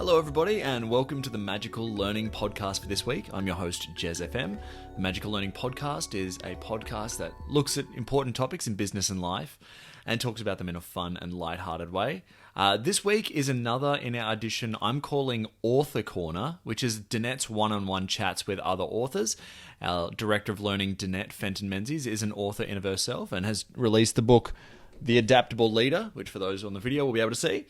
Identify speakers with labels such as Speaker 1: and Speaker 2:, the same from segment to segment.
Speaker 1: Hello everybody and welcome to the Magical Learning Podcast for this week. I'm your host Jez FM. The Magical Learning Podcast is a podcast that looks at important topics in business and life and talks about them in a fun and lighthearted way. This week is another in our edition I'm calling Author Corner, which is Danette's one-on-one chats with other authors. Our Director of Learning, Danette Fenton-Menzies, is an author in of herself and has released the book The Adaptable Leader, which for those on the video will be able to see.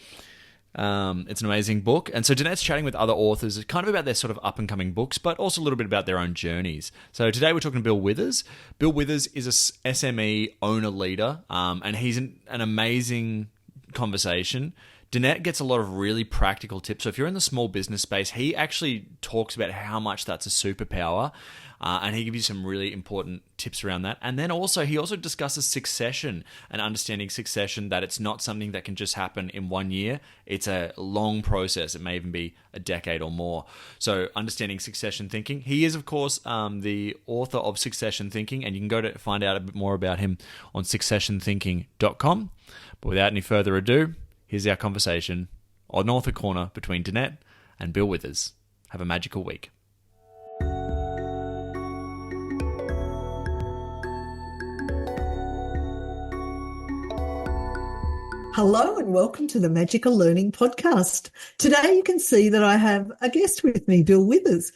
Speaker 1: It's an amazing book. And so Danette's chatting with other authors kind of about their sort of up-and-coming books, but also a little bit about their own journeys. So today we're talking to Bill Withers. Bill Withers is a SME Owner-Leader, and he's an amazing conversation. Danette gets a lot of really practical tips. So if you're in the small business space, he actually talks about how much that's a superpower, and he gives you some really important tips around that. And then he also discusses succession and understanding succession, that it's not something that can just happen in 1 year. It's a long process. It may even be a decade or more. So understanding succession thinking. He is, of course, the author of Succession Thinking, and you can go to find out a bit more about him on successionthinking.com. But without any further ado, here's our conversation on Author Corner between Danette and Bill Withers. Have a magical week.
Speaker 2: Hello and welcome to the Magical Learning Podcast. Today you can see that I have a guest with me, Bill Withers.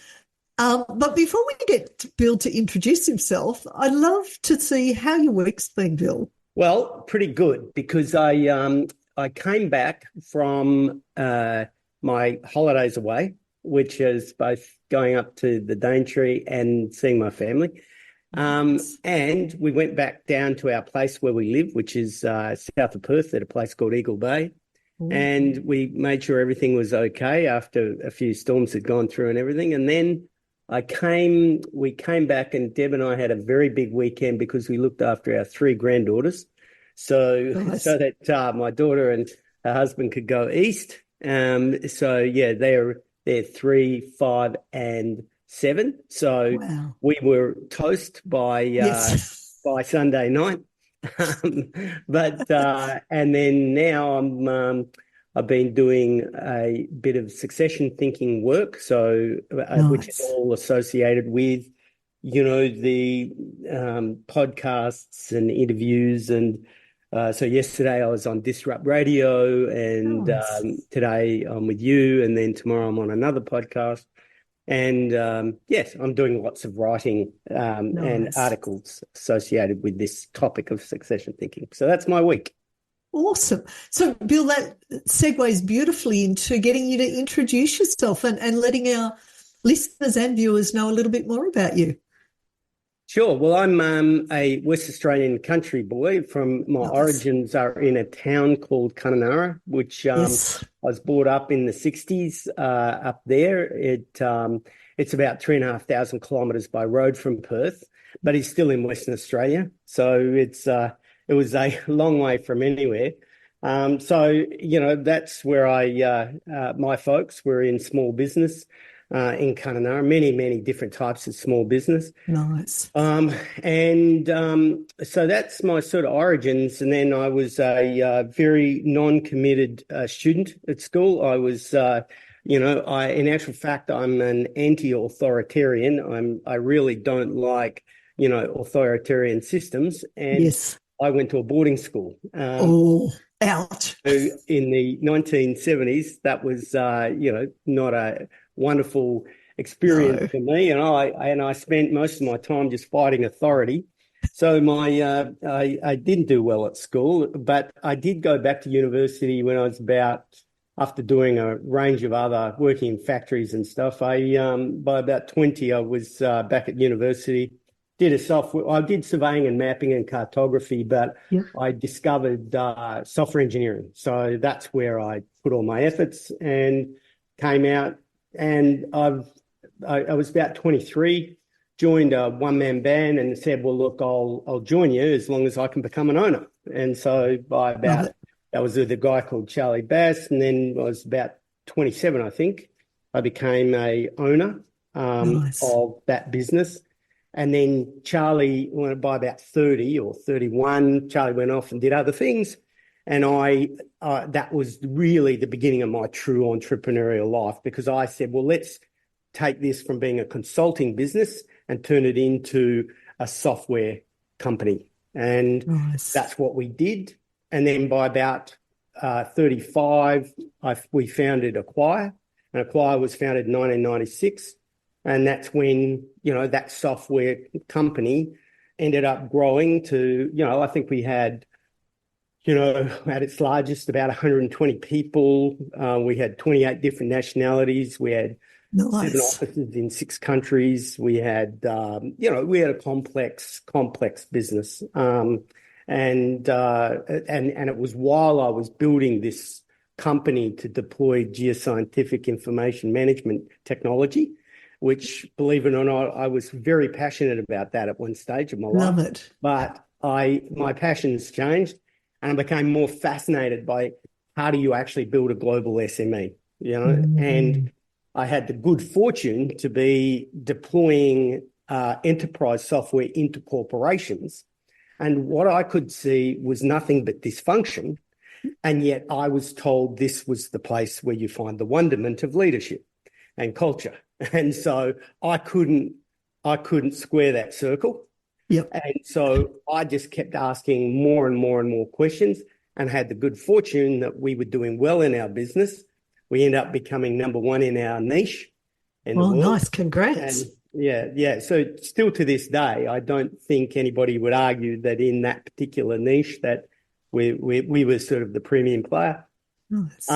Speaker 2: But before we get Bill to introduce himself, I'd love to see how your week's been, Bill.
Speaker 3: Well, pretty good, because I came back from my holidays away, which is both going up to the Daintree and seeing my family. And we went back down to our place where we live, which is south of Perth at a place called Eagle Bay. Ooh. And we made sure everything was okay after a few storms had gone through and everything. And then we came back, and Deb and I had a very big weekend because we looked after our 3 granddaughters. So that my daughter and her husband could go east. They're 3, 5 and 7. So wow. We were toast by Sunday night. And then now I've been doing a bit of succession thinking work. So nice. Which is all associated with, the podcasts and interviews. And so yesterday I was on Disrupt Radio, and today I'm with you, and then tomorrow I'm on another podcast. And yes, I'm doing lots of writing and articles associated with this topic of succession thinking. So that's my week.
Speaker 2: Awesome. So, Bill, that segues beautifully into getting you to introduce yourself and letting our listeners and viewers know a little bit more about you. Sure.
Speaker 3: Well, I'm a West Australian country boy. My origins are in a town called Kununurra, which I was brought up in the 60s up there. It's about 3,500 kilometres by road from Perth, but it's still in Western Australia. So it was a long way from anywhere. That's where my folks were in small business. In Kununurra, many different types of small business.
Speaker 2: Nice.
Speaker 3: So that's my sort of origins. And then I was a very non-committed student at school. I was, in actual fact, I'm an anti-authoritarian. I really don't like, authoritarian systems. And I went to a boarding school.
Speaker 2: Ouch.
Speaker 3: In the 1970s, that was, not a wonderful experience for me, and I spent most of my time just fighting authority. So I didn't do well at school, but I did go back to university when I was after doing a range of other working in factories and stuff. By about 20, I was back at university. I did surveying and mapping and cartography, but I discovered software engineering. So that's where I put all my efforts and came out. And I was about 23, joined a one-man band and said, well, look, I'll join you as long as I can become an owner. And so that was with a guy called Charlie Bass. And then I was about 27, I think. I became a owner of that business. And then Charlie, by about 30 or 31, Charlie went off and did other things. And that was really the beginning of my true entrepreneurial life, because I said, well, let's take this from being a consulting business and turn it into a software company. And that's what we did. And then by about 35, we founded Acquire, and Acquire was founded in 1996. And that's when, that software company ended up growing to, I think we had, at its largest, about 120 people. We had 28 different nationalities. We had 7 offices in 6 countries. We had, we had a complex business. And it was while I was building this company to deploy geoscientific information management technology, which, believe it or not, I was very passionate about that at one stage of my life.
Speaker 2: Love it.
Speaker 3: But my passions changed, and I became more fascinated by how do you actually build a global SME, And I had the good fortune to be deploying enterprise software into corporations. And what I could see was nothing but dysfunction. And yet I was told this was the place where you find the wonderment of leadership and culture. And so I couldn't square that circle.
Speaker 2: Yep.
Speaker 3: And so I just kept asking more and more and more questions, and had the good fortune that we were doing well in our business. We ended up becoming number 1 in our niche.
Speaker 2: Well, nice. Congrats.
Speaker 3: And yeah. So still to this day, I don't think anybody would argue that in that particular niche that we were sort of the premium player.
Speaker 2: Nice.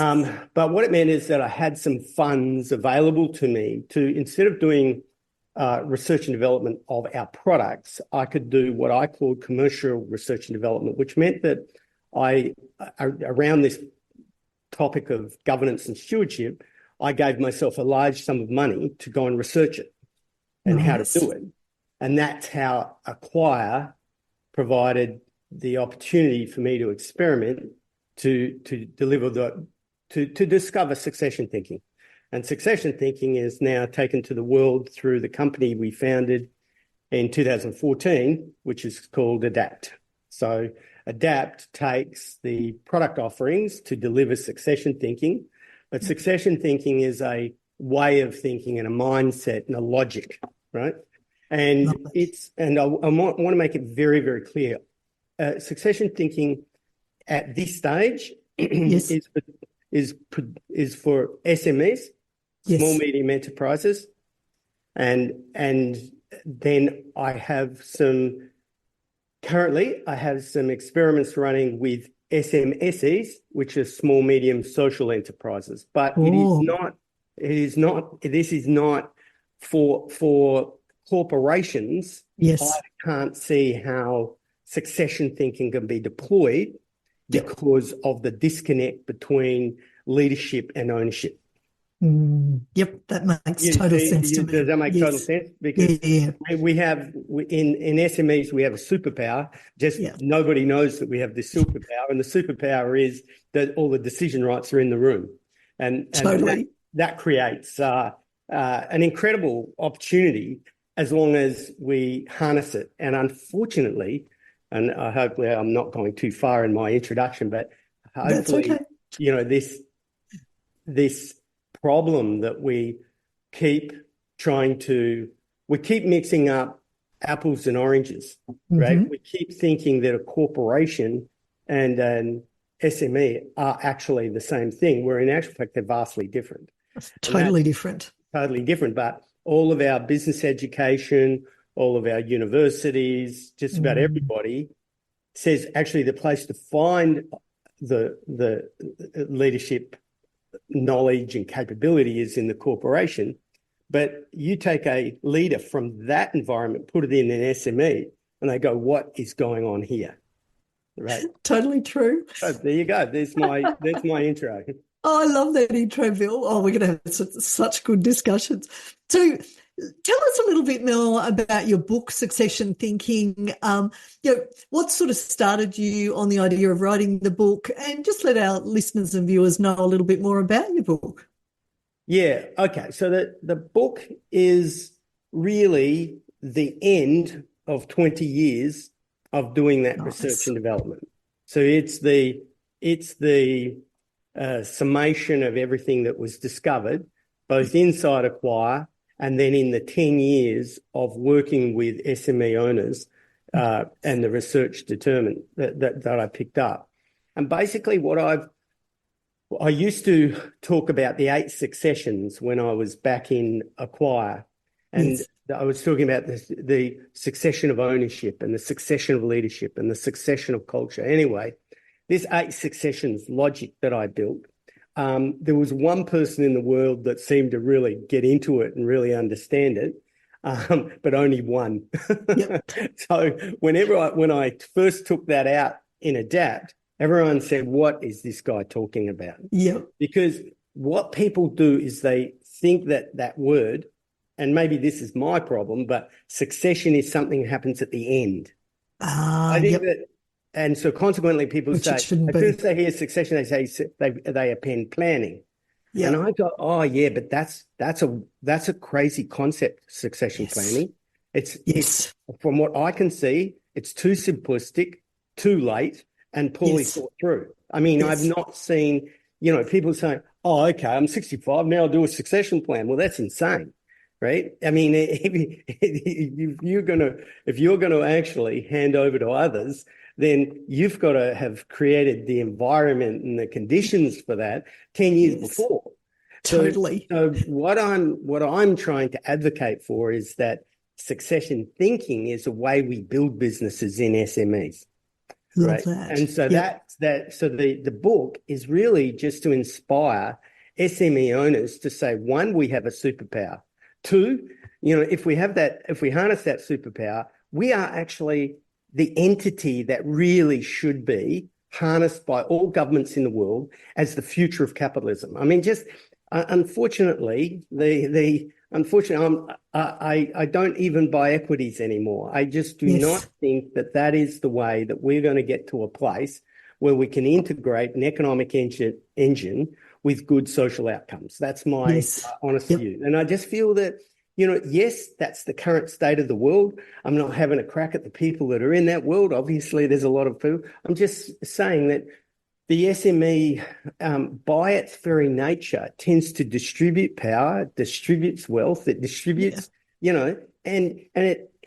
Speaker 3: But what it meant is that I had some funds available to me to, instead of doing research and development of our products, I could do what I called commercial research and development, which meant that around this topic of governance and stewardship, I gave myself a large sum of money to go and research it and how to do it. And that's how Acquire provided the opportunity for me to experiment, to discover succession thinking. And succession thinking is now taken to the world through the company we founded in 2014, which is called Adapt. So Adapt takes the product offerings to deliver succession thinking, but succession thinking is a way of thinking and a mindset and a logic, right? And I want to make it very, very clear. Succession thinking at this stage is for SMEs, small, medium enterprises. And then I have some experiments running with SMEs, which are small, medium social enterprises. But this is not for corporations.
Speaker 2: Yes.
Speaker 3: I can't see how succession thinking can be deployed because of the disconnect between leadership and ownership.
Speaker 2: Yep, that makes total sense to me.
Speaker 3: Does that make total sense? Because we have, in SMEs, we have a superpower. Nobody knows that we have this superpower, and the superpower is that all the decision rights are in the room. And that creates an incredible opportunity as long as we harness it. And unfortunately, and hopefully I'm not going too far in my introduction, but hopefully, this problem that we keep mixing up apples and oranges, right? We keep thinking that a corporation and an SME are actually the same thing, where in actual fact, they're vastly different.
Speaker 2: Totally different.
Speaker 3: Totally different. But all of our business education, all of our universities, just about everybody says actually the place to find the leadership knowledge and capability is in the corporation. But you take a leader from that environment, put it in an SME, and they go, what is going on here? Right.
Speaker 2: Totally true.
Speaker 3: So there you go. There's my intro.
Speaker 2: Oh, I love that intro, Bill. Oh, we're going to have such good discussions. So tell us a little bit more about your book, Succession Thinking. What sort of started you on the idea of writing the book? And just let our listeners and viewers know a little bit more about your book.
Speaker 3: Yeah, okay. So the book is really the end of 20 years of doing that research and development. So it's the it's the summation of everything that was discovered, both inside Acquire and then in the 10 years of working with SME owners and the research determined that I picked up. And basically I used to talk about the 8 successions when I was back in Acquire. And yes. I was talking about the succession of ownership and the succession of leadership and the succession of culture. Anyway, this 8 successions logic that I built, there was one person in the world that seemed to really get into it and really understand it, but only one. Yep. So when I first took that out in Adapt, everyone said, what is this guy talking about?
Speaker 2: Yep.
Speaker 3: Because what people do is they think that word, and maybe this is my problem, but succession is something that happens at the end. I think that, and so consequently people say, as soon as they hear succession, they say they append planning. Yep. And I go, oh yeah, but that's a crazy concept, succession planning. It's from what I can see, it's too simplistic, too late, and poorly thought through. I mean, I've not seen, people saying, oh, okay, I'm 65, now I'll do a succession plan. Well, that's insane, right? I mean, if you're going to actually hand over to others, then you've got to have created the environment and the conditions for that 10 years before.
Speaker 2: Totally.
Speaker 3: So what I'm trying to advocate for is that succession thinking is a way we build businesses in SMEs.
Speaker 2: Love that.
Speaker 3: And so so the book is really just to inspire SME owners to say, one, we have a superpower. Two, if we harness that superpower, we are actually the entity that really should be harnessed by all governments in the world as the future of capitalism. I mean, just unfortunately, I don't even buy equities anymore. I just do not think that is the way that we're going to get to a place where we can integrate an economic engine with good social outcomes. That's my honest view. And I just feel that, yes, that's the current state of the world. I'm not having a crack at the people that are in that world. Obviously, there's a lot of people. I'm just saying that the SME, by its very nature, tends to distribute power, distributes wealth, it distributes, and it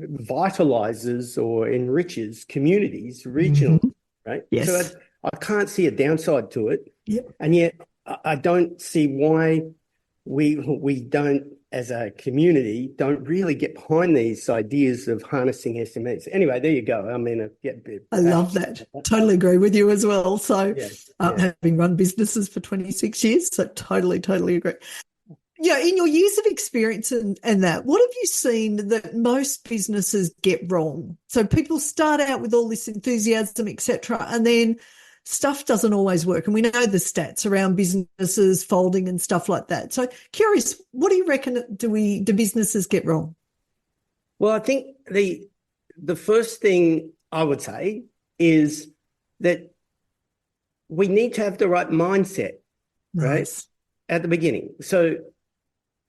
Speaker 3: vitalizes or enriches communities regionally, right?
Speaker 2: Yes.
Speaker 3: So I can't see a downside to it, and yet I don't see why we don't, as a community, don't really get behind these ideas of harnessing SMEs. Anyway, there you go. I mean,
Speaker 2: I love that. Totally agree with you as well. So having run businesses for 26 years, so totally agree. Yeah, in your years of experience and that, what have you seen that most businesses get wrong? So people start out with all this enthusiasm, etc., and then stuff doesn't always work. And we know the stats around businesses folding and stuff like that. So curious, what do you reckon do businesses get wrong?
Speaker 3: Well, I think the first thing I would say is that we need to have the right mindset, right, at the beginning. So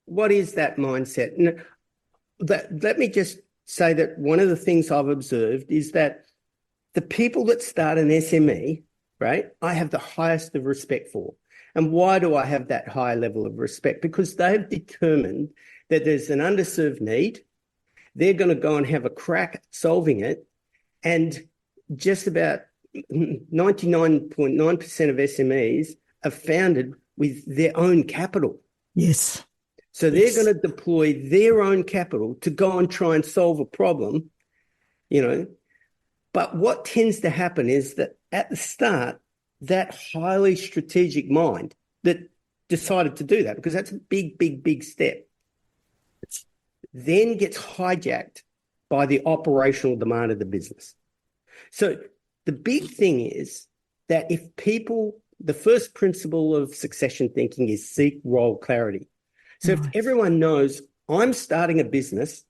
Speaker 3: what is that mindset? Let me just say that one of the things I've observed is that the people that start an SME, right, I have the highest of respect for. And why do I have that high level of respect? Because they've determined that there's an underserved need. They're going to go and have a crack at solving it. And just about 99.9% of SMEs are founded with their own capital.
Speaker 2: Yes.
Speaker 3: So they're going to deploy their own capital to go and try and solve a problem, But what tends to happen is that at the start, that highly strategic mind that decided to do that, because that's a big step, then gets hijacked by the operational demand of the business. So the big thing is that the first principle of succession thinking is seek role clarity. So if everyone knows I'm starting a business,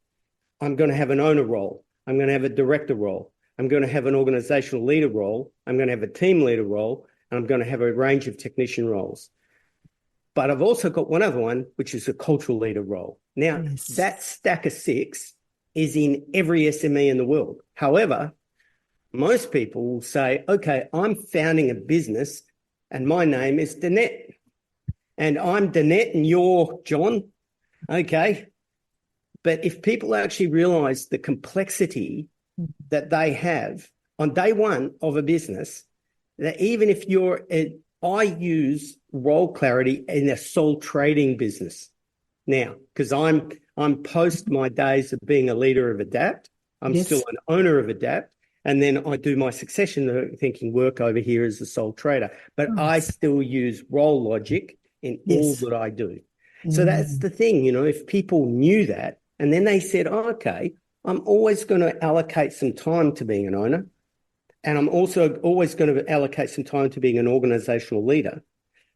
Speaker 3: I'm going to have an owner role, I'm going to have a director role, I'm going to have an organizational leader role, I'm going to have a team leader role, and I'm going to have a range of technician roles. But I've also got one other one, which is a cultural leader role. Now, that stack of 6 is in every SME in the world. However, most people will say, okay, I'm founding a business and my name is Danette. And I'm Danette and you're John. Okay. But if people actually realize the complexity that they have on day one of a business, that even if I use role clarity in a sole trading business now, because I'm post my days of being a leader of Adapt. I'm still an owner of Adapt. And then I do my succession thinking work over here as a sole trader. But I still use role logic in all that I do. So that's the thing, if people knew that, and then they said, oh, okay, I'm always going to allocate some time to being an owner. And I'm also always going to allocate some time to being an organizational leader,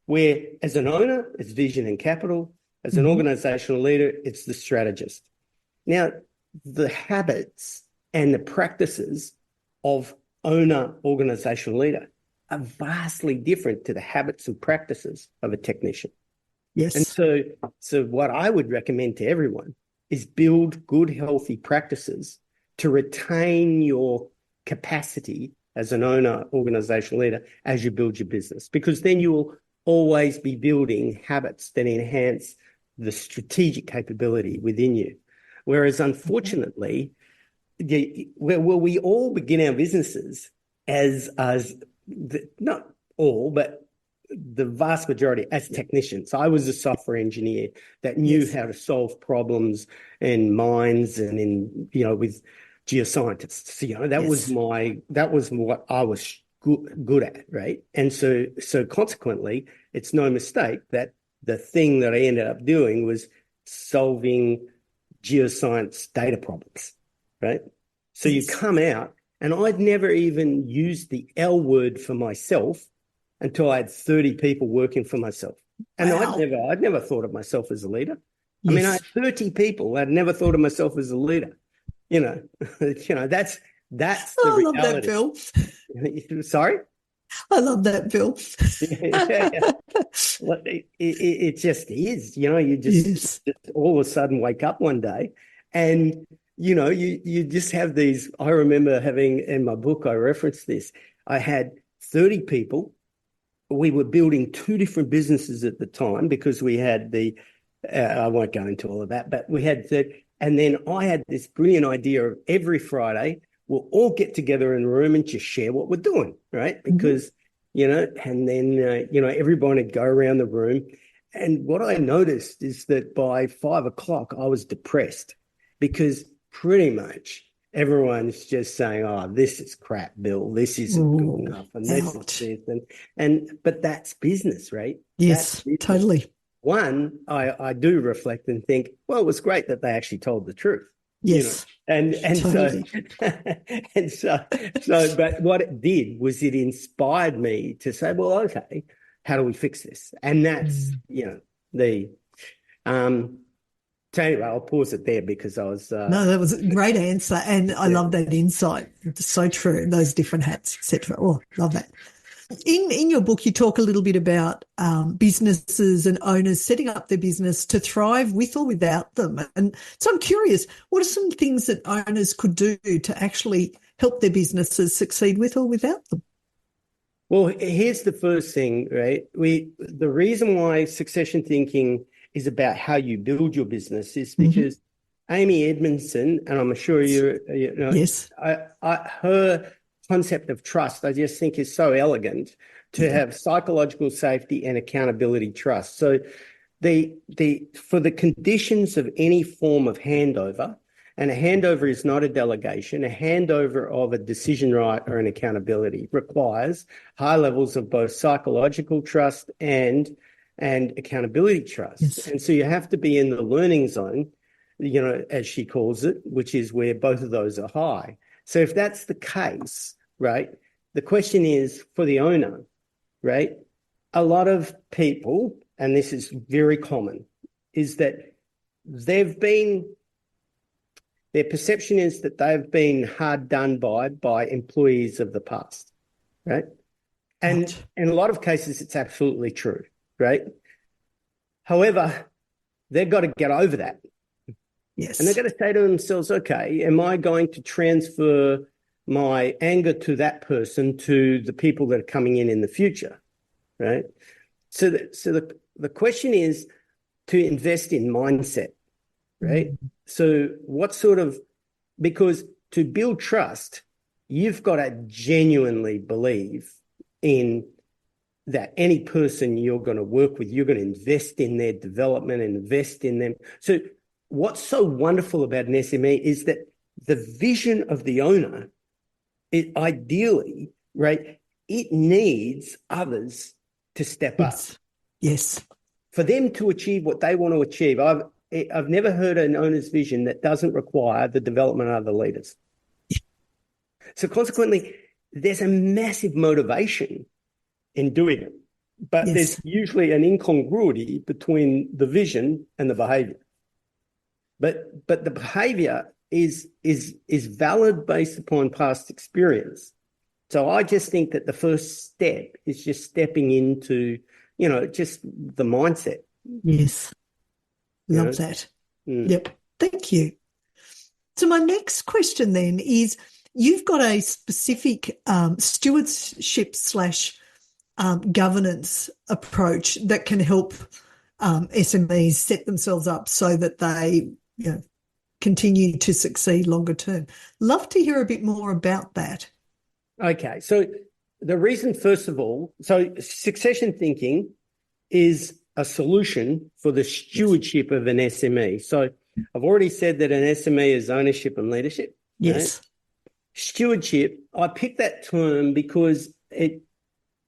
Speaker 3: where as an owner, it's vision and capital. As an organizational leader, it's the strategist. Now, the habits and the practices of owner organizational leader are vastly different to the habits and practices of a technician.
Speaker 2: Yes.
Speaker 3: And so what I would recommend to everyone is build good, healthy practices to retain your capacity as an owner, organizational leader, as you build your business, because then you will always be building habits that enhance the strategic capability within you. Whereas unfortunately, we all begin our businesses not all, but the vast majority as technicians. I was a software engineer that knew how to solve problems in mines and with geoscientists. That was what I was good at, right? And so consequently, it's no mistake that the thing that I ended up doing was solving geoscience data problems, right? So you come out, and I'd never even used the L word for myself until I had 30 people working for myself. And I'd never thought of myself as a leader. I mean, I had 30 people. I'd never thought of myself as a leader. That's the reality.
Speaker 2: I love that, Bill.
Speaker 3: Sorry?
Speaker 2: I love that, Bill.
Speaker 3: Well, it just is, you just all of a sudden wake up one day and, you just have these. I remember having in my book, I referenced this. I had 30 people. We were building two different businesses at the time because we had I won't go into all of that, but we had and then I had this brilliant idea of every Friday, we'll all get together in a room and just share what we're doing, right? Because, and then, everyone would go around the room. And what I noticed is that by 5 o'clock, I was depressed because pretty much everyone's just saying, oh, this is crap, Bill. This isn't good enough. And this is this. But that's business, right?
Speaker 2: Yes, totally.
Speaker 3: One, I do reflect and think, well, it was great that they actually told the truth.
Speaker 2: Yes.
Speaker 3: And
Speaker 2: totally.
Speaker 3: so but what it did was it inspired me to say, well, okay, how do we fix this? And that's, so anyway, I'll pause it there because I was...
Speaker 2: No, that was a great answer. And I love that insight. It's so true. Those different hats, etc. Oh, love that. In your book, you talk a little bit about businesses and owners setting up their business to thrive with or without them. And so I'm curious, what are some things that owners could do to actually help their businesses succeed with or without them?
Speaker 3: Well, here's the first thing, right? The reason why succession thinking is about how you build your business is because Amy Edmondson, and I'm sure
Speaker 2: yes,
Speaker 3: her concept of trust, I just think is so elegant to have psychological safety and accountability trust. So for the conditions of any form of handover, and a handover is not a delegation, a handover of a decision right or an accountability requires high levels of both psychological trust and accountability trust. Yes. And so you have to be in the learning zone, as she calls it, which is where both of those are high. So if that's the case, right, the question is for the owner, right, a lot of people, and this is very common, is that their perception is that they've been hard done by employees of the past, right? And in a lot of cases, it's absolutely true, right? However, they've got to get over that.
Speaker 2: Yes.
Speaker 3: And they've got to say to themselves, okay, am I going to transfer my anger to that person to the people that are coming in the future, right? So the question is to invest in mindset, right? So what sort of, because to build trust, you've got to genuinely believe in that any person you're going to work with, you're going to invest in their development and invest in them. So what's so wonderful about an SME is that the vision of the owner, it ideally, right, it needs others to step up.
Speaker 2: Yes.
Speaker 3: For them to achieve what they want to achieve. I've never heard an owner's vision that doesn't require the development of other leaders. So consequently, there's a massive motivation in doing it, but there's usually an incongruity between the vision and the behavior. But the behavior is valid based upon past experience. So I just think that the first step is just stepping into, just the mindset.
Speaker 2: Yes. Love that. Yep. Thank you. So my next question then is, you've got a specific stewardship / governance approach that can help SMEs set themselves up so that they continue to succeed longer term. Love to hear a bit more about that.
Speaker 3: Okay. So the reason, first of all, so succession thinking is a solution for the stewardship of an SME. So I've already said that an SME is ownership and leadership.
Speaker 2: Yes.
Speaker 3: Right? Stewardship, I picked that term because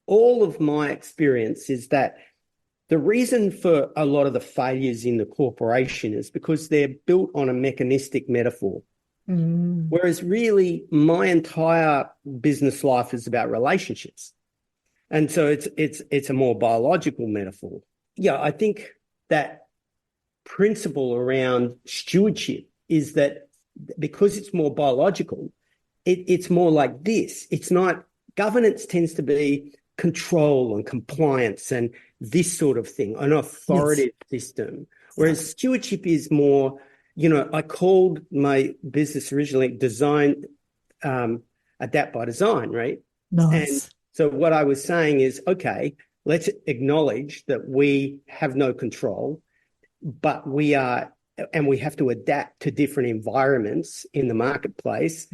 Speaker 3: all of my experience is that the reason for a lot of the failures in the corporation is because they're built on a mechanistic metaphor. Whereas really my entire business life is about relationships. And so it's a more biological metaphor. Yeah, I think that principle around stewardship is that because it's more biological, it's more like this. It's not, governance tends to be control and compliance and this sort of thing, an authoritative system. Whereas stewardship is more, I called my business originally design, adapt by design, right?
Speaker 2: Nice.
Speaker 3: And so what I was saying is, okay, let's acknowledge that we have no control, but we have to adapt to different environments in the marketplace.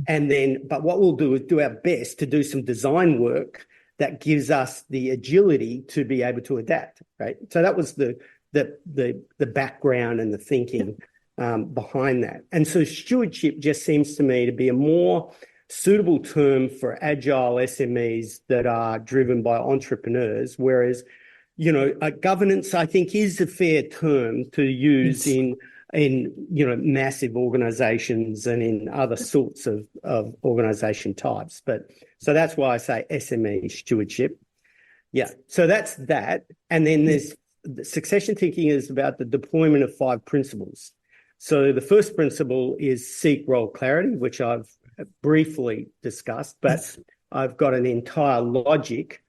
Speaker 3: But what we'll do is do our best to do some design work that gives us the agility to be able to adapt, right? So that was the background and the thinking behind that. And so stewardship just seems to me to be a more suitable term for agile SMEs that are driven by entrepreneurs, whereas, governance, I think, is a fair term to use in massive organizations and in other sorts of organization types. But so that's why I say SME stewardship. Yeah. So that's that. And then there's the succession thinking is about the deployment of 5 principles. So the first principle is seek role clarity, which I've briefly discussed, but I've got an entire logic.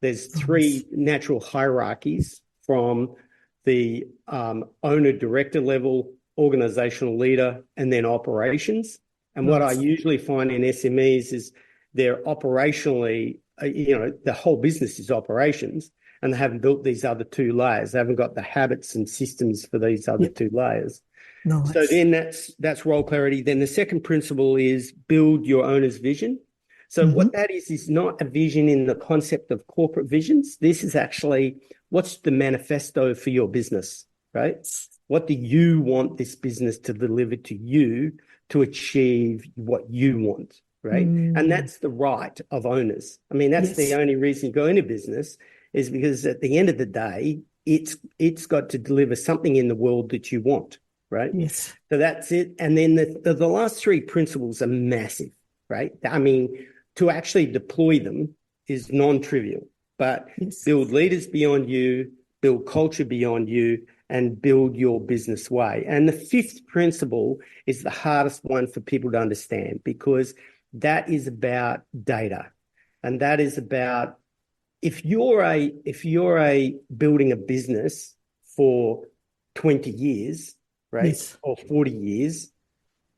Speaker 3: There's 3 natural hierarchies from the owner-director level, organizational leader, and then operations. And what I usually find in SMEs is they're operationally, the whole business is operations, and they haven't built these other 2 layers. They haven't got the habits and systems for these other 2 layers.
Speaker 2: Nice.
Speaker 3: So then that's role clarity. Then the second principle is build your owner's vision. So what that is not a vision in the concept of corporate visions. This is actually what's the manifesto for your business, right? What do you want this business to deliver to you to achieve what you want, right? And that's the right of owners. I mean, that's the only reason you go into business is because at the end of the day, it's got to deliver something in the world that you want. Right?
Speaker 2: Yes.
Speaker 3: So that's it. And then the last 3 principles are massive, right? I mean, to actually deploy them is non-trivial, but build leaders beyond you, build culture beyond you, and build your business way. And the 5th principle is the hardest one for people to understand because that is about data. And that is about if you're building a business for 20 years, right? Or 40 years,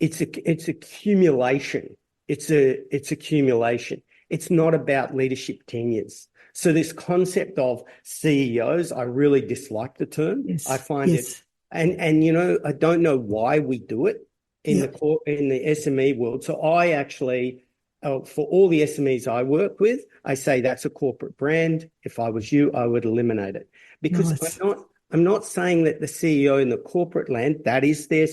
Speaker 3: it's accumulation it's accumulation. It's not about leadership tenures. So this concept of CEOs, I really dislike the term.
Speaker 2: Yes.
Speaker 3: I find it, and you know, I don't know why we do it in the SME world. So I actually, for all the SMEs I work with, I say that's a corporate brand. If I was you, I would eliminate it, because I'm not saying that the CEO in the corporate land, that is their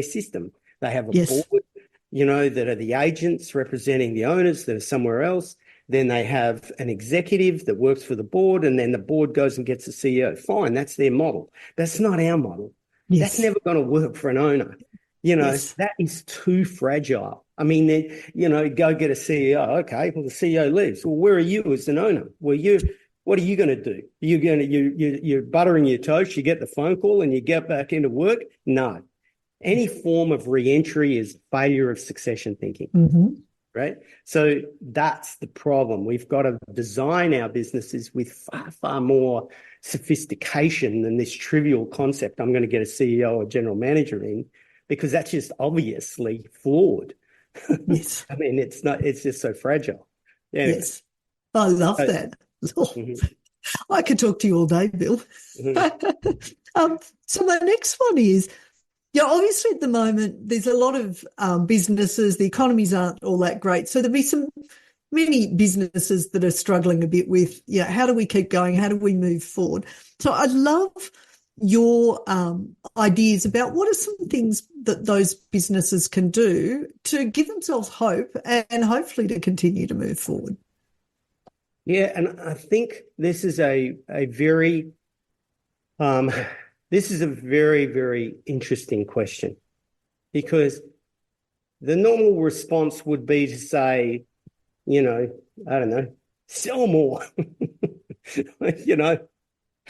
Speaker 3: system. They have a board, you know, that are the agents representing the owners that are somewhere else. Then they have an executive that works for the board, and then the board goes and gets a CEO. Fine, that's their model. That's not our model. That's never going to work for an owner. You know, that is too fragile. I mean, you know, go get a CEO. Okay, well, the CEO leaves. Well, where are you as an owner? Well, what are you going to do? You're buttering your toast, you get the phone call and you get back into work? No. Any form of re-entry is failure of succession thinking. Right? So that's the problem. We've got to design our businesses with far, far more sophistication than this trivial concept, I'm going to get a CEO or general manager in, because that's just obviously flawed.
Speaker 2: Yes.
Speaker 3: I mean, it's just so fragile. Anyway.
Speaker 2: Yes. I love that. I could talk to you all day, Bill. So my next one is, obviously at the moment there's a lot of businesses, the economies aren't all that great. So there'll be many businesses that are struggling a bit with, how do we keep going? How do we move forward? So I'd love your ideas about what are some things that those businesses can do to give themselves hope and hopefully to continue to move forward.
Speaker 3: Yeah, and I think this is a very very interesting question, because the normal response would be to say, I don't know, sell more.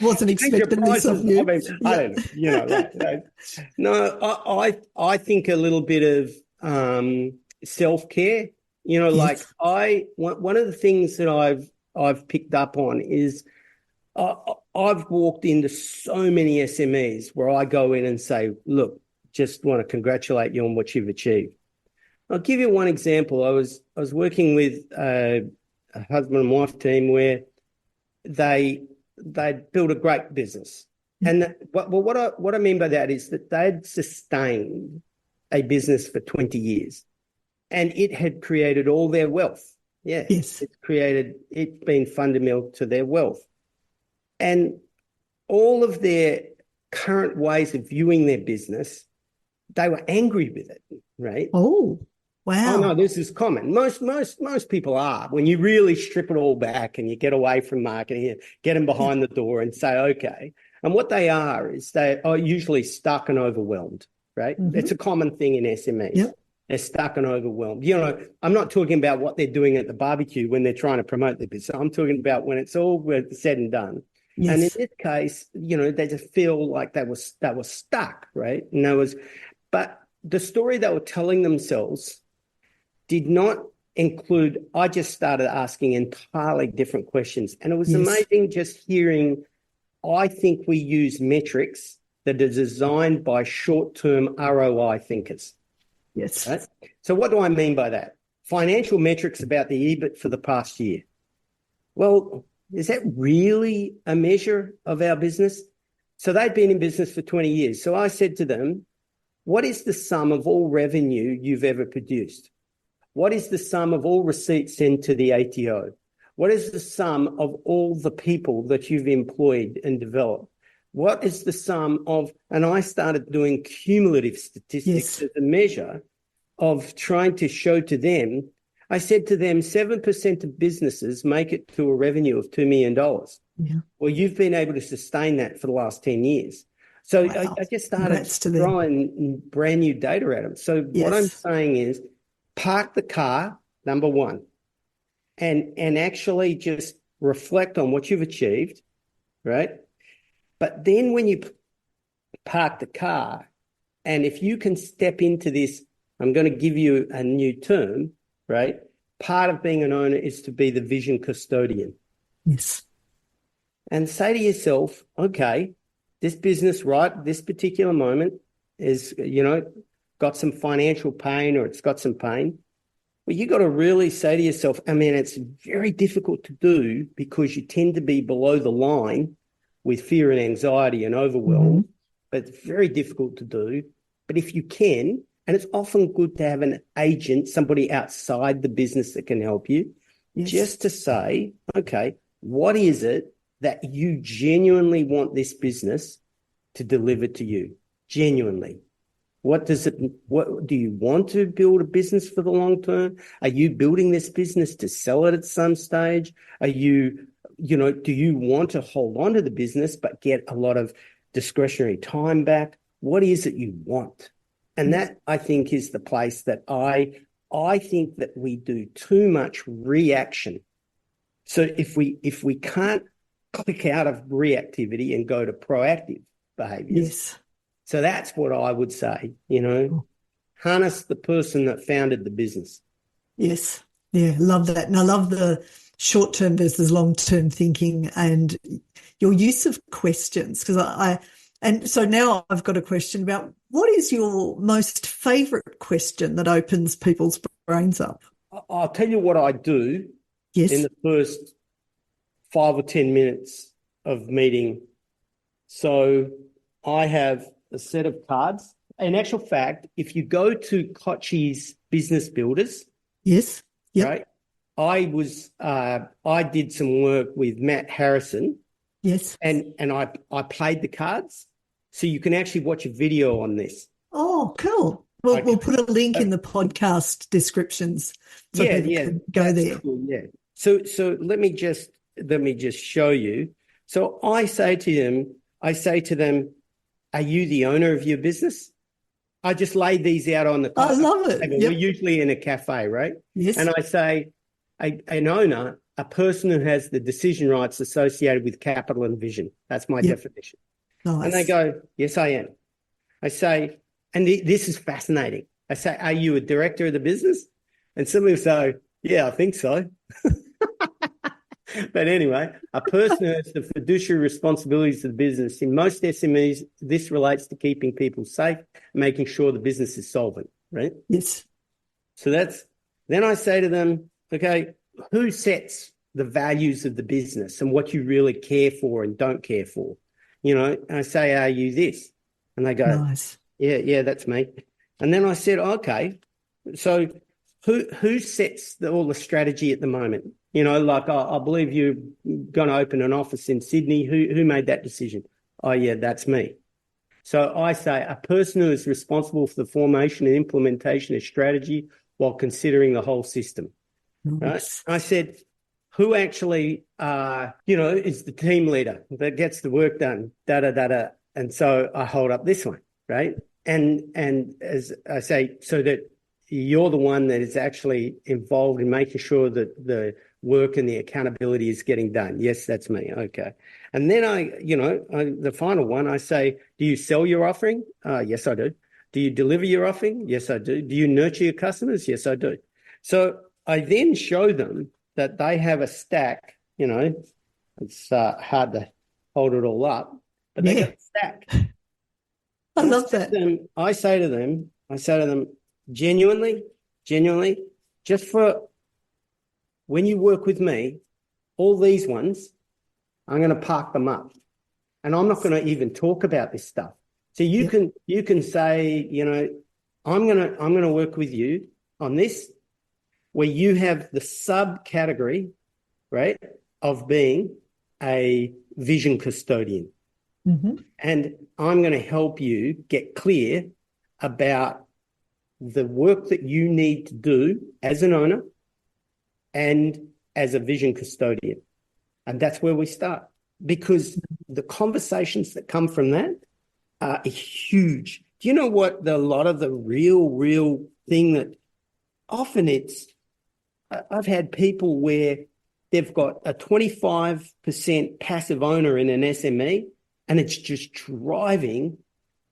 Speaker 2: Wasn't expecting this of you.
Speaker 3: I mean, I don't know, no, I think a little bit of self-care, like one of the things that I've picked up on is I've walked into so many SMEs where I go in and say, look, just want to congratulate you on what you've achieved. I'll give you one example. I was working with a husband and wife team where they built a great business. And what I mean by that is that they'd sustained a business for 20 years and it had created all their wealth. Yeah,
Speaker 2: yes.
Speaker 3: It's been fundamental to their wealth. And all of their current ways of viewing their business, they were angry with it, right?
Speaker 2: Oh, wow.
Speaker 3: Oh, no, this is common. Most people are. When you really strip it all back and you get away from marketing and get them behind the door and say, okay. And what they are is they are usually stuck and overwhelmed, right? Mm-hmm. It's a common thing in SMEs. Yep. They're stuck and overwhelmed. I'm not talking about what they're doing at the barbecue when they're trying to promote their business. I'm talking about when it's all said and done. Yes. And in this case, they just feel like they were stuck, right? But the story they were telling themselves did not include, I just started asking entirely different questions. And it was amazing just hearing, I think we use metrics that are designed by short-term ROI thinkers.
Speaker 2: Yes.
Speaker 3: Right? So what do I mean by that? Financial metrics about the EBIT for the past year. Well, is that really a measure of our business? So they'd been in business for 20 years. So I said to them, what is the sum of all revenue you've ever produced? What is the sum of all receipts sent to the ATO? What is the sum of all the people that you've employed and developed? What is the sum of, and I started doing cumulative statistics as a measure of trying to show to them, I said to them, 7% of businesses make it to a revenue of $2 million. Yeah. Well, you've been able to sustain that for the last 10 years. So I just started throwing brand new data at them. So what I'm saying is park the car, number one, and actually just reflect on what you've achieved, right? But then when you park the car, and if you can step into this, I'm going to give you a new term, right? Part of being an owner is to be the vision custodian.
Speaker 2: Yes.
Speaker 3: And say to yourself, okay, this business right at this particular moment is, got some financial pain or it's got some pain. Well, you got to really say to yourself, I mean, it's very difficult to do because you tend to be below the line with fear and anxiety and overwhelm, but it's very difficult to do. But if you can, and it's often good to have an agent, somebody outside the business that can help you, just to say, okay, what is it that you genuinely want this business to deliver to you? Genuinely. What do you want to build a business for the long term? Are you building this business to sell it at some stage? Do you want to hold on to the business but get a lot of discretionary time back? What is it you want? And that, I think, is the place that I think that we do too much reaction. So if we can't click out of reactivity and go to proactive behaviors. So that's what I would say, harness the person that founded the business.
Speaker 2: Yes. Yeah, love that. And I love the short-term versus long-term thinking and your use of questions, and so now I've got a question about what is your most favourite question that opens people's brains up?
Speaker 3: I'll tell you what I do in the first 5 or 10 minutes of meeting. So I have a set of cards. In actual fact, if you go to Kochi's Business Builders, right, I did some work with Matt Harrison, and I played the cards, so you can actually watch a video on this.
Speaker 2: Oh, cool. We'll put a link in the podcast descriptions so people can go there.
Speaker 3: Cool, yeah. So let me just show you. So I say to them, are you the owner of your business? I just lay these out on the table.
Speaker 2: I love it.
Speaker 3: We're usually in a cafe, right?
Speaker 2: Yes.
Speaker 3: And I say, an owner, a person who has the decision rights associated with capital and vision. That's my definition.
Speaker 2: Nice.
Speaker 3: And they go, yes, I am. I say, and this is fascinating. I say, are you a director of the business? And some will say, yeah, I think so. But anyway, a person who has the fiduciary responsibilities of the business. In most SMEs, this relates to keeping people safe, making sure the business is solvent, right?
Speaker 2: Yes.
Speaker 3: So then I say to them, okay, who sets the values of the business and what you really care for and don't care for? And I say, are you this? And they go,
Speaker 2: nice.
Speaker 3: Yeah, that's me. And then I said, okay, so who sets all the strategy at the moment? Like I believe you're going to open an office in Sydney. Who made that decision? Oh, yeah, that's me. So I say a person who is responsible for the formation and implementation of strategy while considering the whole system.
Speaker 2: Nice.
Speaker 3: Right? I said, who actually, is the team leader that gets the work done, da-da-da-da. And so I hold up this one, right? And as I say, so that you're the one that is actually involved in making sure that the work and the accountability is getting done. Yes, that's me. Okay. And then the final one, I say, do you sell your offering? Yes, I do. Do you deliver your offering? Yes, I do. Do you nurture your customers? Yes, I do. So I then show them that they have a stack, it's hard to hold it all up, but they got a stack.
Speaker 2: I love that.
Speaker 3: I say to them, genuinely, just for when you work with me, all these ones, I'm going to park them up, and I'm not going to even talk about this stuff. So you can say, I'm going to work with you on this, where you have the subcategory, right, of being a vision custodian.
Speaker 2: Mm-hmm.
Speaker 3: And I'm going to help you get clear about the work that you need to do as an owner and as a vision custodian. And that's where we start, because the conversations that come from that are huge. Do you know what a lot of the real thing that often I've had people where they've got a 25% passive owner in an SME, and it's just driving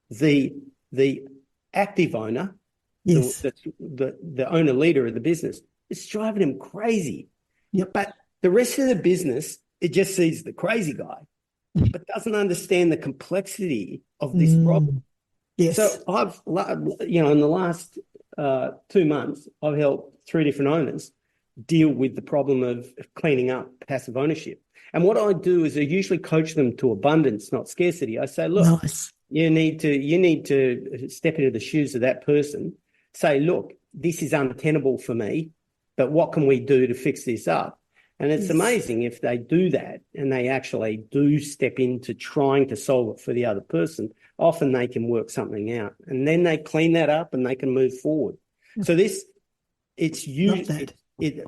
Speaker 3: the active owner, the owner-leader of the business. It's driving him crazy.
Speaker 2: Yep.
Speaker 3: But the rest of the business, it just sees the crazy guy, but doesn't understand the complexity of this problem.
Speaker 2: Yes.
Speaker 3: So I've, in the last 2 months, I've helped 3 different owners deal with the problem of cleaning up passive ownership. And what I do is I usually coach them to abundance, not scarcity. I say, look,
Speaker 2: Nice.
Speaker 3: you need to step into the shoes of that person. Say, look, this is untenable for me, but what can we do to fix this up? And it's amazing if they do that and they actually do step into trying to solve it for the other person. Often they can work something out, and then they clean that up and they can move forward. So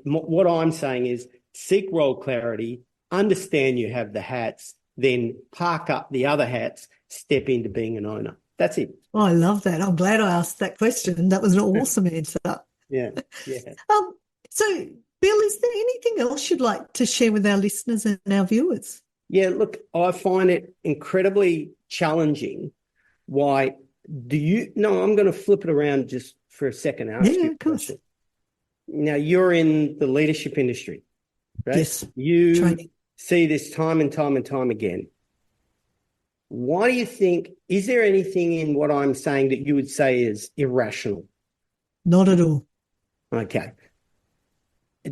Speaker 3: what I'm saying is seek role clarity, understand you have the hats, then park up the other hats, step into being an owner. That's it.
Speaker 2: Oh, I love that. I'm glad I asked that question. That was an awesome answer.
Speaker 3: Yeah.
Speaker 2: So, Bill, is there anything else you'd like to share with our listeners and our viewers?
Speaker 3: Yeah, look, I find it incredibly challenging. Why do you? No, I'm going to flip it around just for a second.
Speaker 2: Yeah, of course.
Speaker 3: Now, you're in the leadership industry, right?
Speaker 2: Yes.
Speaker 3: You see this time and time and time again. Why do you think, is there anything in what I'm saying that you would say is irrational?
Speaker 2: Not at all.
Speaker 3: Okay.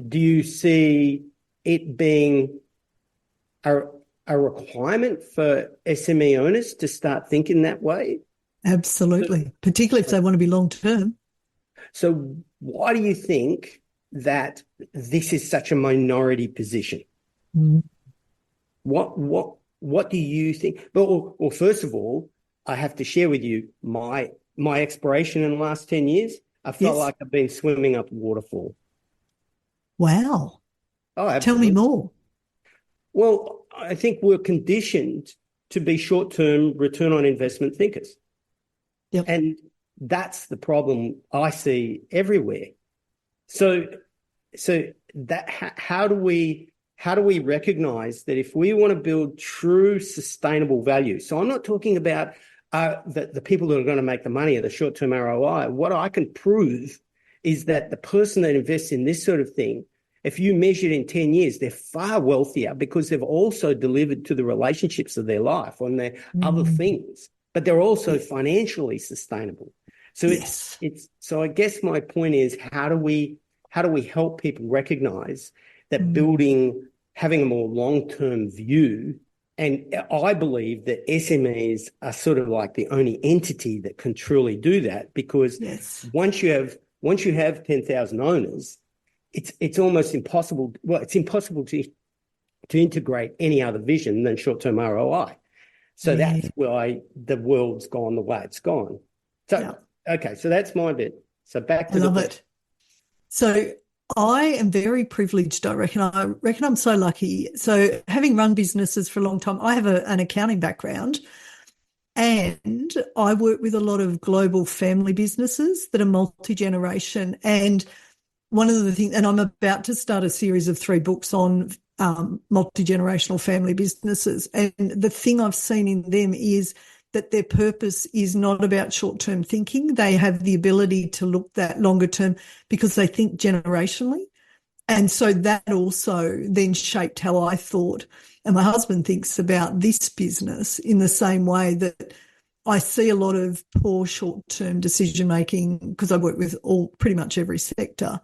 Speaker 3: Do you see it being a requirement for SME owners to start thinking that way?
Speaker 2: Absolutely, particularly if they want to be long-term.
Speaker 3: So why do you think that this is such a minority position?
Speaker 2: Mm.
Speaker 3: What do you think? Well, first of all, I have to share with you my exploration in the last 10 years. I felt like I've been swimming up a waterfall.
Speaker 2: Wow.
Speaker 3: Oh, absolutely.
Speaker 2: Tell me more.
Speaker 3: Well, I think we're conditioned to be short-term return on investment thinkers.
Speaker 2: Yep.
Speaker 3: And that's the problem I see everywhere. So that how do we recognize that if we want to build true sustainable value? So I'm not talking about the people that are going to make the money or the short-term ROI. What I can prove is that the person that invests in this sort of thing, if you measure it in 10 years, they're far wealthier because they've also delivered to the relationships of their life on their other things, but they're also financially sustainable. So so I guess my point is, how do we help people recognize that having a more long-term view? And I believe that SMEs are sort of like the only entity that can truly do that, because once you have 10,000 owners, it's almost impossible. Well, it's impossible to integrate any other vision than short-term ROI. So that's why the world's gone the way it's gone. So okay, so that's my bit. So back to
Speaker 2: I love it. So I am very privileged, I reckon. I reckon I'm so lucky. So having run businesses for a long time, I have an accounting background, and I work with a lot of global family businesses that are multi-generation. And one of the things, and I'm about to start a series of 3 books on multi-generational family businesses. And the thing I've seen in them is that their purpose is not about short-term thinking. They have the ability to look that longer term because they think generationally. And so that also then shaped how I thought. And my husband thinks about this business in the same way that I see a lot of poor short-term decision-making, because I work with pretty much every sector,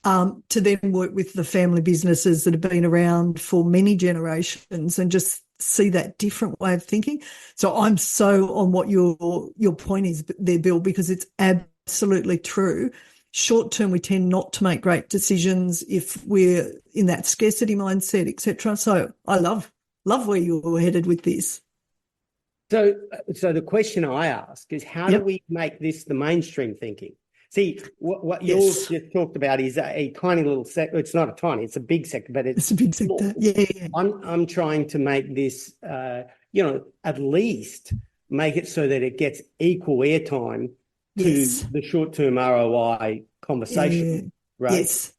Speaker 2: to then work with the family businesses that have been around for many generations and just see that different way of thinking. So I'm so on what your point is there, Bill, because it's absolutely true. Short term, we tend not to make great decisions if we're in that scarcity mindset, etc. So I love where you're headed with this.
Speaker 3: So the question I ask is, how do we make this the mainstream thinking? See, what you've just talked about is a tiny little sector. It's not a tiny, it's a big sector, but it's
Speaker 2: a big sector. Yeah.
Speaker 3: I'm trying to make this, at least make it so that it gets equal airtime to the short-term ROI conversation, right? Yes.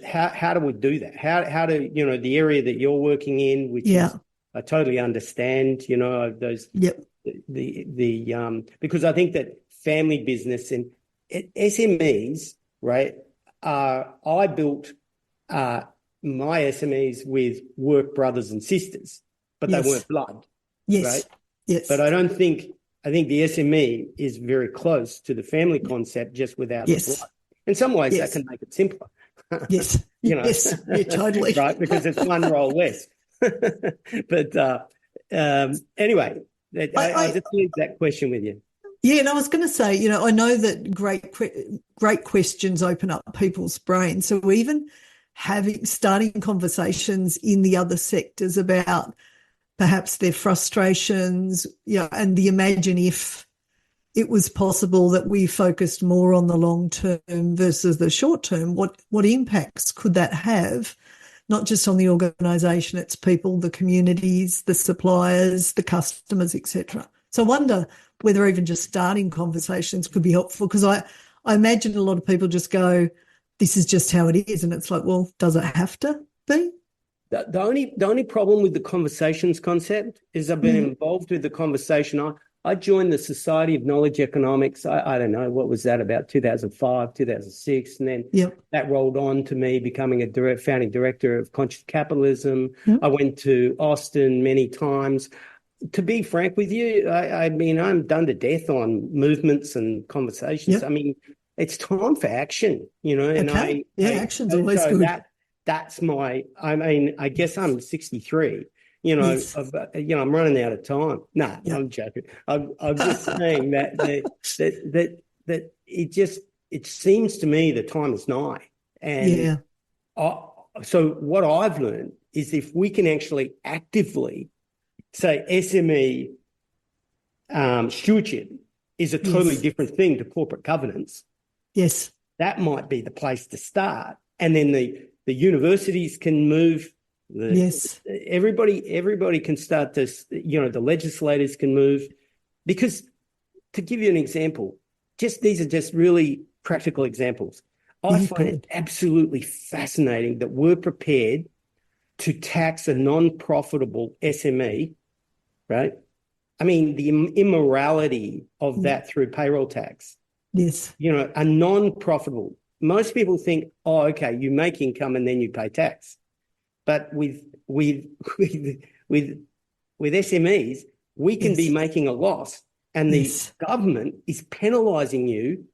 Speaker 3: How do we do that? How do, the area that you're working in, which is, I totally understand, those, because I think that family business and SMEs, right? I built my SMEs with work brothers and sisters, but they weren't blood, right?
Speaker 2: Yes.
Speaker 3: But I don't think I think the SME is very close to the family concept, just without the
Speaker 2: Yes.
Speaker 3: blood. In some ways,
Speaker 2: Yes.
Speaker 3: that can make it simpler.
Speaker 2: Yes.
Speaker 3: You know,
Speaker 2: Yes. Yeah, totally.
Speaker 3: right? Because it's one role less. But anyway, I just leave that question with you.
Speaker 2: Yeah, and I was going to say, I know that great questions open up people's brains. So even starting conversations in the other sectors about perhaps their frustrations, and the imagine if it was possible that we focused more on the long term versus the short term, what impacts could that have? Not just on the organisation, it's people, the communities, the suppliers, the customers, etc. So I wonder whether even just starting conversations could be helpful, because I imagine a lot of people just go, this is just how it is. And it's like, well, does it have to be?
Speaker 3: The only problem with the conversations concept is I've been involved with the conversation. I joined the Society of Knowledge Economics. I don't know, what was that, about 2005, 2006. And then that rolled on to me becoming a founding director of Conscious Capitalism. I went to Austin many times. To be frank with you, I mean, I'm done to death on movements and conversations. I mean, it's time for action, and
Speaker 2: action's always
Speaker 3: so
Speaker 2: good.
Speaker 3: That's I guess I'm 63.
Speaker 2: Yes.
Speaker 3: I'm running out of time. No, I'm joking. I'm just saying that it seems to me the time is nigh. And so what I've learned is if we can actually actively say SME stewardship is a totally different thing to corporate governance. Yes, that might be the place to start, and then the universities can move. Everybody can start to, the legislators can move, because to give you an example, these are just really practical examples. I find it absolutely fascinating that we're prepared to tax a non-profitable SME, right? I mean, the immorality of that through payroll tax. Yes. A non-profitable. Most people think, oh, okay, you make income and then you pay tax. But with SMEs, we can be making a loss, and the government is penalising you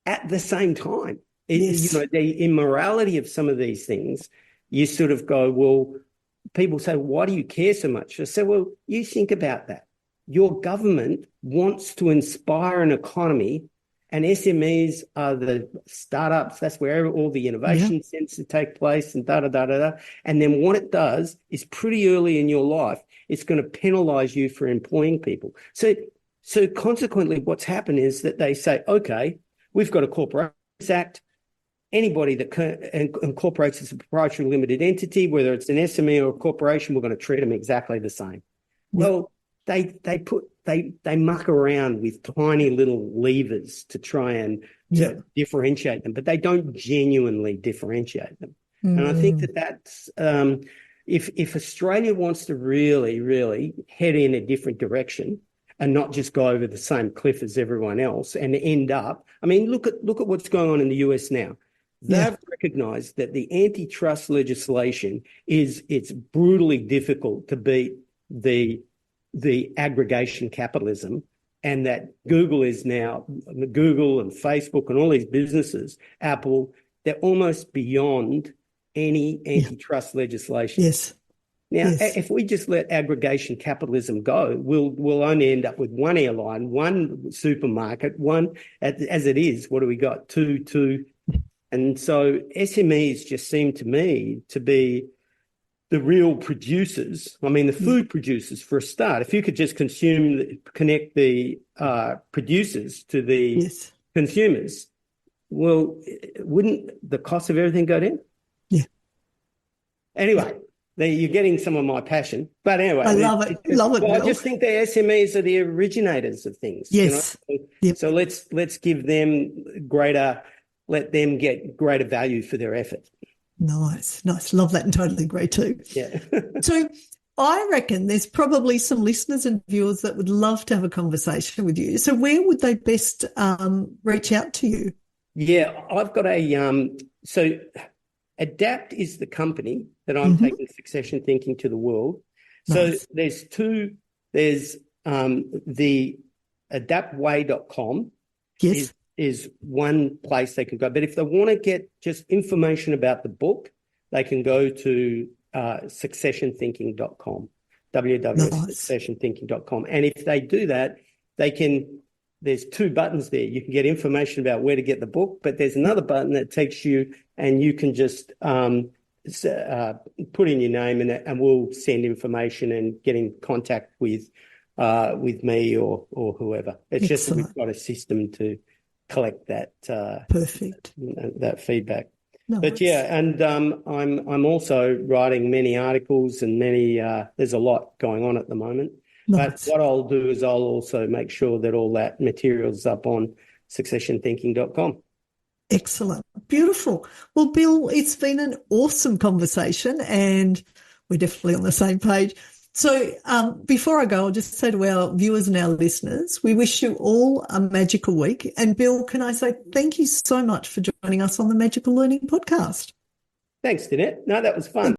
Speaker 3: at the same time. The immorality of some of these things, you sort of go, well, people say, why do you care so much? I say, well, you think about that. Your government wants to inspire an economy, and SMEs are the startups. That's where all the innovation tends to take place, and da-da-da-da-da. And then what it does is pretty early in your life, it's going to penalise you for employing people. So consequently, what's happened is that they say, okay, we've got a Corporations Act. Anybody that incorporates as a proprietary limited entity, whether it's an SME or a corporation, we're going to treat them exactly the same. Well, they muck around with tiny little levers to try and to differentiate them, but they don't genuinely differentiate them. And I think that's if Australia wants to really, really head in a different direction and not just go over the same cliff as everyone else and end up, I mean, look at what's going on in the US now. They've recognised that the antitrust legislation it's brutally difficult to beat the aggregation capitalism, and that Google and Facebook and all these businesses, Apple, they're almost beyond any antitrust legislation. Yes. Now, if we just let aggregation capitalism go, we'll only end up with one airline, one supermarket, one, as it is, what do we got? Two. And so SMEs just seem to me to be the real producers. I mean, the food producers for a start. If you could just connect the producers to the consumers, well, wouldn't the cost of everything go down? Yeah. Anyway, you're getting some of my passion. But anyway.
Speaker 2: I love it.
Speaker 3: I just think the SMEs are the originators of things.
Speaker 2: Yes.
Speaker 3: So let's give them let them get greater value for their effort.
Speaker 2: Nice. Love that and totally agree too.
Speaker 3: Yeah.
Speaker 2: So I reckon there's probably some listeners and viewers that would love to have a conversation with you. So where would they best reach out to you?
Speaker 3: Yeah, I've got so Adapt is the company that I'm taking succession thinking to the world. So there's the adaptway.com
Speaker 2: Yes.
Speaker 3: is one place they can go. But if they want to get just information about the book, they can go to successionthinking.com, www.successionthinking.com. And if they do that, there's two buttons there. You can get information about where to get the book, but there's another button that takes you, and you can just put in your name, and we'll send information and get in contact with me or whoever. It's
Speaker 2: Excellent.
Speaker 3: just that we've got a system to collect that
Speaker 2: Perfect.
Speaker 3: that feedback.
Speaker 2: Nice.
Speaker 3: But yeah, and I'm also writing many articles and there's a lot going on at the moment.
Speaker 2: Nice.
Speaker 3: But what I'll do is I'll also make sure that all that material's up on successionthinking.com.
Speaker 2: Excellent. Beautiful. Well, Bill, it's been an awesome conversation and we're definitely on the same page. So before I go, I'll just say to our viewers and our listeners, we wish you all a magical week. And Bill, can I say thank you so much for joining us on the Magical Learning Podcast?
Speaker 3: Thanks, Danette. No, that was fun.